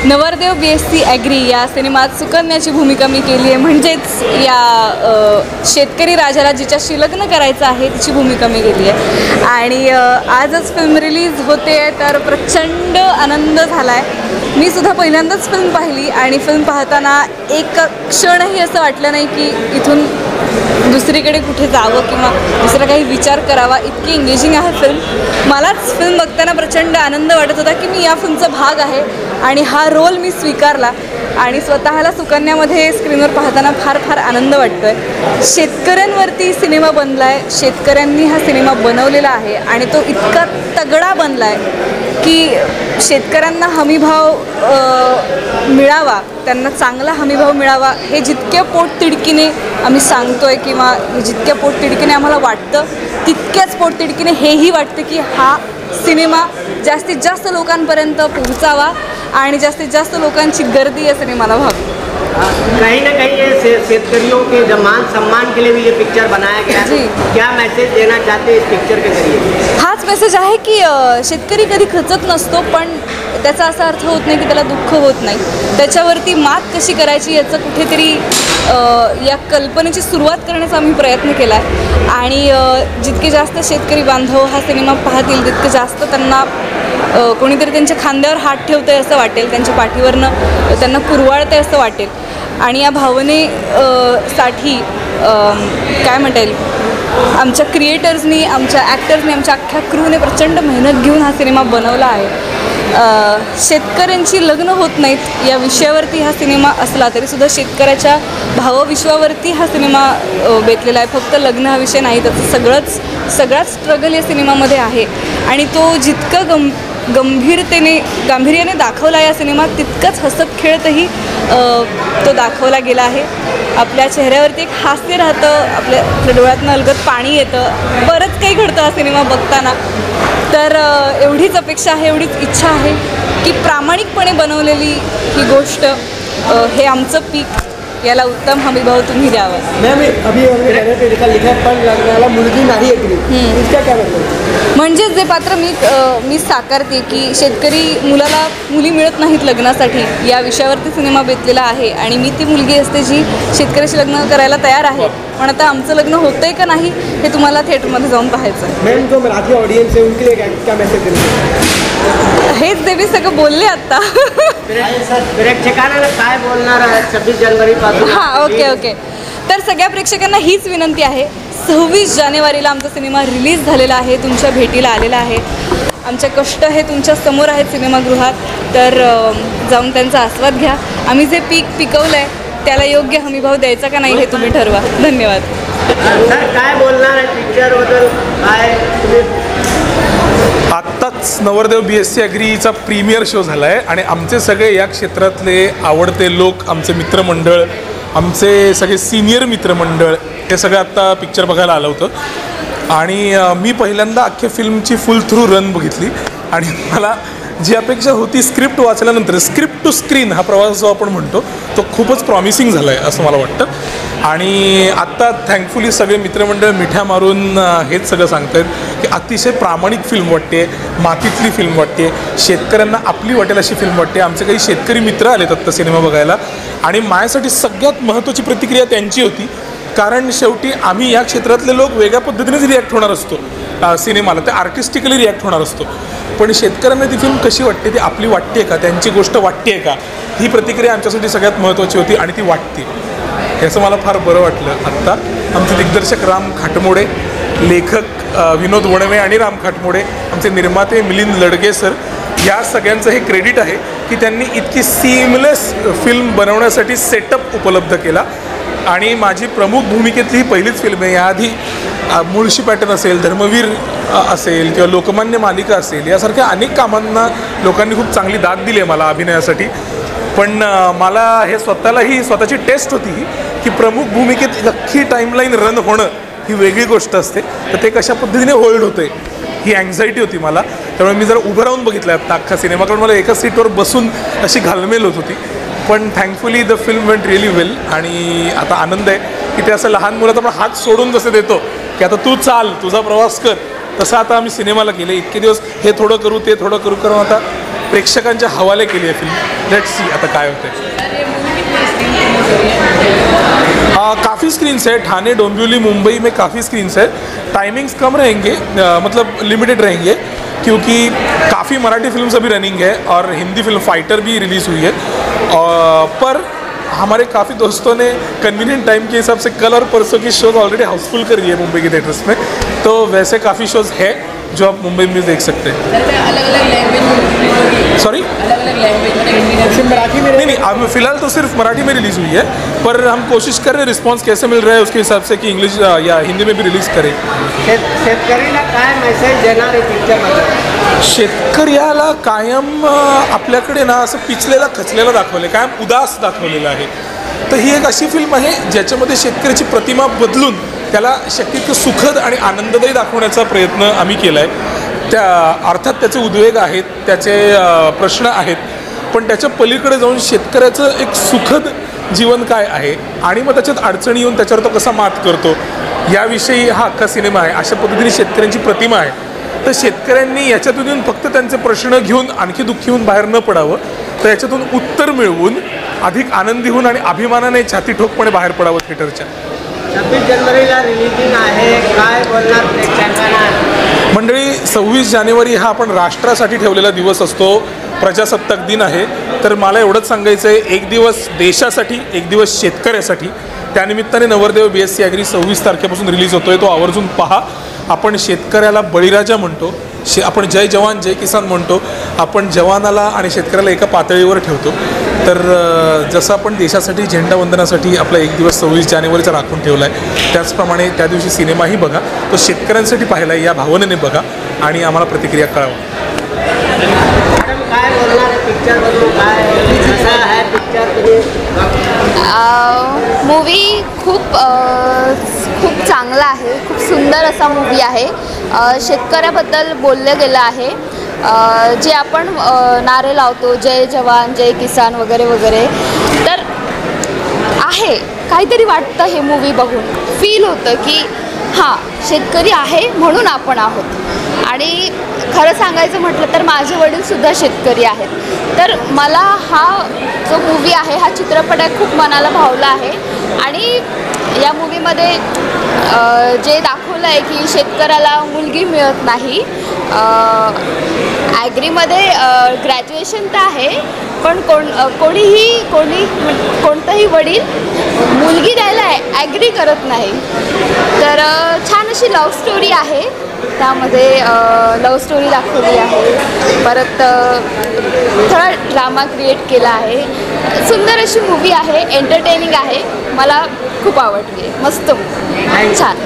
नवरदेव BSc agree या सिनेमात सुकन्याची भूमिका मी केली आहे. म्हणजेच या शेतकरी राजाला जिच्याशी लग्न करायचं आहे तिची भूमिका मी केली आहे. आणि आजच फिल्म रिलीज होते तर प्रचंड आनंद झाला आहे. मी सुद्धा पहिल्यांदाच फिल्म पाहिली आणि फिल्म पाहताना एक क्षणही असं वाटलं नाही की इथून दुसरीकडे कुठे जावं किंवा दुसरा काही विचार करावा. इतकी एंगेजिंग आहे फिल्म. मलाच फिल्म बघताना प्रचंड आनंद वाटत होता की मी या फिल्मचा भाग आहे आणि हा रोल मी स्वीकारला आणि स्वतःला सुकन्यामध्ये स्क्रीनवर पाहताना फार फार आनंद वाटतो आहे. शेतकऱ्यांवरती सिनेमा बनला आहे, शेतकऱ्यांनी हा सिनेमा बनवलेला आहे आणि तो इतका तगडा बनला आहे की शेतकऱ्यांना हमीभाव मिळावा, त्यांना चांगला हमीभाव मिळावा हे जितक्या पोटतिडकीने आम्ही सांगतो आहे किंवा जितक्या पोटतिडकीने आम्हाला वाटतं तितक्याच पोटतिडकीने हेही वाटतं की हा सिनेमा जास्तीत जास्त लोकांपर्यंत पोहोचावा आणि जास्तीत जास्त लोकांची गर्दी या सिनेमाला व्हावी. कहीं ना कहीं ये शेतकरियों के मान सम्मान के लिए भी ये पिक्चर बनाया गया है. क्या मैसेज देना चाहते हैं इस पिक्चर के जरिए? हाच मेसेज आहे की शेतकरी कधी खचत नसतो, पण त्याचा असा अर्थ होत नाही की त्याला दुःख होत नाही. त्याच्यावरती मात कशी करायची याचं कुठेतरी या कल्पनेची सुरुवात करण्याचा आम्ही प्रयत्न केला आहे. आणि जितके जास्त शेतकरी बांधव हा सिनेमा पाहतील तितके जास्त त्यांना कोणीतरी त्यांच्या खांद्यावर हात ठेवतं आहे असं वाटेल, त्यांच्या पाठीवरनं त्यांना कुरवाळतं आहे असं वाटेल. आणि या भावनेसाठी काय म्हणता येईल, आमच्या क्रिएटर्सनी, आमच्या ॲक्टर्सनी, आमच्या अख्ख्या क्रूने प्रचंड मेहनत घेऊन हा सिनेमा बनवला आहे. शेतकऱ्यांची लग्न होत नाहीत या विषयावरती हा सिनेमा असला तरीसुद्धा शेतकऱ्याच्या भावविश्वावरती हा सिनेमा बेतलेला आहे. फक्त लग्न हा विषय नाही, त्याचं सगळाच स्ट्रगल या सिनेमामध्ये आहे. आणि तो जितका गांभीर्याने दाखवला या सिनेमात तितकंच हसत खेळतही तो दाखवला गेला आहे. आपल्या चेहऱ्यावरती एक हास्य राहतं, आपल्या डोळ्यातनं अलगद पाणी येतं, बरंच काही घडतं हा सिनेमा बघताना. तर एवढीच अपेक्षा आहे, एवढीच इच्छा आहे की प्रामाणिकपणे बनवलेली ही गोष्ट, हे आमचं पीक, याला उत्तम हमीभाव तुम्ही द्यावा. म्हणजेच जे पात्र मी साकारते की शेतकरी मुलाला मुली मिळत नाहीत लग्नासाठी या विषयावरती सिनेमा बेतलेला आहे. आणि मी ती मुलगी असते जी शेतकऱ्याशी लग्न करायला तयार आहे, पण आता आमचं लग्न होतंय का नाही हे तुम्हाला थिएटरमध्ये जाऊन पाहायचं हेच देवी सगळं बोलले आता. प्रेक्षकांना काय बोलणार आहे 26 जानेवारीपासून? हां, ओके. तर सगळ्या प्रेक्षकांना हीच विनंती आहे, 26 जानेवारीला आमचा सिनेमा रिलीज झालेला आहे, तुमच्या भेटीला आलेला आहे. आमचे कष्ट हे तुमच्या समोर आहेत सिनेमागृहात, तर जाऊन त्यांचा आस्वाद घ्या. आम्ही जे पीक पिकवलं आहे त्याला योग्य हमीभाव द्यायचा का नाही हे तुम्ही ठरवा. धन्यवाद. सर काय बोलणार आहे पिक्चरबद्दल? काय आत्ताच नवरदेव BSc ॲग्रीचा प्रीमियर शो झाला आहे आणि आमचे सगळे या क्षेत्रातले आवडते लोक, आमचे मित्रमंडळ, आमचे सगळे सिनियर मित्रमंडळ हे सगळं आत्ता पिक्चर बघायला आलं होतं. आणि मी पहिल्यांदा अख्ख्या फिल्मची फुल थ्रू रन बघितली आणि मला जी अपेक्षा होती स्क्रिप्ट वाचल्यानंतर, स्क्रिप्ट टू स्क्रीन हा प्रवास जो आपण म्हणतो तो खूपच प्रॉमिसिंग झाला आहे असं मला वाटतं. आणि आत्ता थँकफुली सगळे मित्रमंडळ मिठ्या मारून हेच सगळं सांगत आहेत की अतिशय प्रामाणिक फिल्म वाटते, मातीतली फिल्म वाटते, शेतकऱ्यांना आपली वाटेल अशी फिल्म वाटते. आमचे काही शेतकरी मित्र आलेत आत्ता सिनेमा बघायला आणि माझ्यासाठी सगळ्यात महत्त्वाची प्रतिक्रिया त्यांची होती, कारण शेवटी आम्ही या क्षेत्रातले लोक वेगळ्या पद्धतीनेच रिॲक्ट होणार असतो सिनेमाला, ते आर्टिस्टिकली रिॲक्ट होणार असतो. पण शेतकऱ्यांना ती फिल्म कशी वाटते, ती आपली वाटते का, त्यांची गोष्ट वाटते का, ही प्रतिक्रिया आमच्यासाठी सगळ्यात महत्त्वाची होती आणि ती वाटते याचं मला फार बरं वाटलं. आत्ता आमचे दिग्दर्शक राम खाटमोडे, लेखक विनोद वणवे आणि राम खाटमोडे, आमचे निर्माते मिलिंद लडगे सर, या सगळ्यांचं हे क्रेडिट आहे की त्यांनी इतकी सीमलेस फिल्म बनवण्यासाठी सेटअप उपलब्ध केला. आणि माझी प्रमुख भूमिकेतली ही पहिलीच फिल्म आहे. याआधी मुळशी पॅटर्न असेल, धर्मवीर असेल किंवा लोकमान्य मालिका असेल, यासारख्या अनेक कामांना लोकांनी खूप चांगली दाद दिली आहे मला अभिनयासाठी. पण मला हे स्वतःची टेस्ट होती की प्रमुख भूमिकेत अख्खी टाईमलाईन रन होणं ही वेगळी गोष्ट असते, तर ते कशा पद्धतीने होल्ड होते ही अँझायटी होती मला. त्यामुळे मी जरा उभं राहून बघितलं आहे अख्खा सिनेमा, कारण मला एका सीटवर बसून अशी घालमेल होत होती. पण thankfully the film went really well. आणि आता आनंद आहे की ते असं लहान मुलात आपण हात सोडून जसे देतो की आता तू चाल, तुझा प्रवास कर, तसं आता आम्ही सिनेमाला केले. इतके दिवस हे थोडं करू ते थोडं करू करून आता प्रेक्षकांच्या हवाले केली आहे फिल्म. लेट्स सी आता काय होते. काफ़ी स्क्रीन्स है, ठाणे, डोंबिवली, मुंबई में काफ़ी स्क्रीन्स है. टाइमिंग्स कम रहेंगे, मतलब लिमिटेड रहेंगे, क्योंकि काफ़ी मराठी फिल्म्स अभी रनिंग है और हिंदी फिल्म फाइटर भी रिलीज़ हुई है. पर हमारे काफ़ी दोस्तों ने कन्वीनियंट टाइम के हिसाब से कल और परसों की शोज़ ऑलरेडी हाउसफुल कर दिए मुंबई के थिएटर्स में. तो वैसे काफ़ी शोज़ है जो आप मुंबई में देख सकते हैं. अलग-अलग लैंग्वेज, सॉरी, अलग-अलग लैंग्वेज, मराठी में नहीं, अब फिलहाल तो सिर्फ मराठी में रिलीज़ हुई है, पर हम कोशिश कर रहे हैं रिस्पॉन्स कैसे मिल रहा है उसके हिसाब से कि इंग्लिश या हिंदी में भी रिलीज़ करें. शेतकरीला काय मेसेज देणार आहे पिक्चरमध्ये? शेतकऱ्याला कायम आपल्याकडे ना असं पिचलेला खचलेला दाखवलं आहे, कायम उदास दाखवलेलं आहे. तर ही एक अशी फिल्म आहे ज्याच्यामध्ये शेतकऱ्याची प्रतिमा बदलून त्याला शक्यतो सुखद आणि आनंददायी दाखवण्याचा प्रयत्न आम्ही केला आहे. त्या अर्थात त्याचे उद्वेग आहेत, त्याचे प्रश्न आहेत, पण त्याच्या पलीकडे जाऊन शेतकऱ्याचं एक सुखद जीवन काय आहे आणि मग त्याच्यात अडचणी येऊन त्याच्यावर तो कसा मात करतो याविषयी हा अख्खा सिनेमा आहे. अशा पद्धतीने शेतकऱ्यांची प्रतिमा आहे. तर शेतकऱ्यांनी याच्यातून येऊन फक्त त्यांचे प्रश्न घेऊन आणखी दुःखी होऊन बाहेर न पडावं, तर याच्यातून उत्तर मिळवून अधिक आनंदी होऊन आणि अभिमानाने छाती ठोकपणे बाहेर पडावं थिएटरच्या. 26 जानेवारीला रिलीजिंग आहे, काय बोलणार प्रेक्षकांना? मंडळी, 26 जानेवारी हा आपण राष्ट्रासाठी ठेवलेला दिवस असतो, प्रजासत्ताक दिन आहे. तर मला एवढंच सांगायचं आहे, एक दिवस देशासाठी, एक दिवस शेतकऱ्यासाठी. त्यानिमित्ताने नवरदेव BSc ॲग्री 26 तारखेपासून रिलीज होतो आहे. तो आवर्जून पहा. आपण शेतकऱ्याला बळीराजा म्हणतो, आपण जय जवान जय किसान म्हणतो. आपण जवानाला आणि शेतकऱ्याला एका पातळीवर ठेवतो. तर जसं आपण देशासाठी झेंडावंदनासाठी आपला एक दिवस 26 जानेवारीचा राखून ठेवला आहे, त्याचप्रमाणे त्या दिवशी सिनेमाही बघा. तो शेतकऱ्यांसाठी पाहिला आहे या भावनेने बघा आणि आम्हाला प्रतिक्रिया कळवा. मॅडम, काय बोलणार आहे पिक्चरबद्दल? काय कसा आहे पिक्चर? मूवी खूप चांगला आहे, खूप सुंदर असा मूवी आहे. शेतकऱ्याबद्दल बोललं गेलं आहे. जे आपण नारे लावतो, जय जवान जय किसान वगैरे वगैरे, तर आहे काहीतरी वाटतं हे मूवी बघून. फील होतं की हां, शेतकरी आहे म्हणून आपण आहोत. आणि खरं सांगायचं म्हटलं तर माझे वडीलसुद्धा शेतकरी आहेत. तर मला हा जो मूवी आहे, हा चित्रपट आहे, खूप मनाला भावला आहे. आणि या मूवीमध्ये जे दाखवलं आहे की शेतकऱ्याला मुलगी मिळत नाही. ॲग्रीमध्ये ग्रॅज्युएशन तर आहे, पण कोणतंही वडील मुलगी द्यायला ॲग्री करत नाही. तर छान अशी लव्ह स्टोरी आहे. त्यामध्ये लव्ह स्टोरी दाखवली आहे. परत थोडा ड्रामा क्रिएट केला आहे. सुंदर अशी मूवी आहे, एंटरटेनिंग आहे. मला खूप आवडली. मस्त, छान.